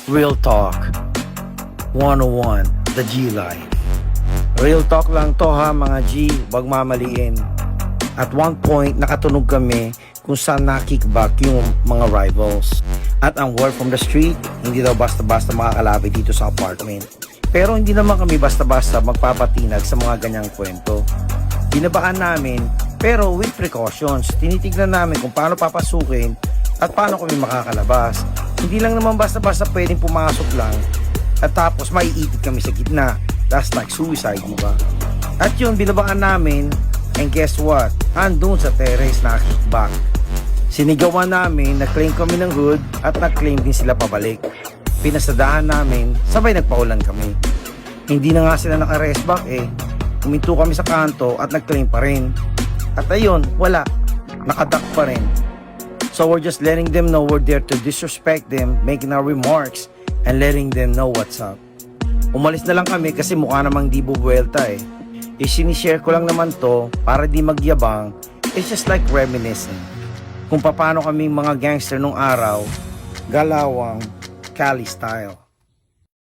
Real Talk 101, The G Life. Real talk lang to ha mga G, wag mamaliin. At one point, nakatunog kami kung saan nakickback yung mga rivals. At ang word from the street, hindi daw basta-basta makakalapit dito sa apartment. Pero hindi naman kami basta-basta magpapatinag sa mga ganyang kwento. Binabaan namin, pero with precautions. Tinitignan namin kung paano papasukin at paano kami makakalabas. Hindi lang naman basta-basta pwedeng pumasok lang at tapos maiipit kami sa gitna. That's like suicide, diba? At yun, binabaan namin, and guess what? Andun sa terrace na kickback. Sinigawan namin, nag-claim kami ng hood at nag-claim din sila pabalik. Pinasadahan namin, sabay nagpaulan kami. Hindi na nga sila naka-rest back eh. Huminto kami sa kanto at nag-claim pa rin. At ayun, wala. Nakaduck pa rin. So we're just letting them know we're there to disrespect them, making our remarks, and letting them know what's up. Umalis na lang kami kasi mukha namang di bubuelta eh. Isinishare ko lang naman to para di magyabang. It's just like reminiscing. Kung paano kami mga gangster nung araw, galawang Cali style.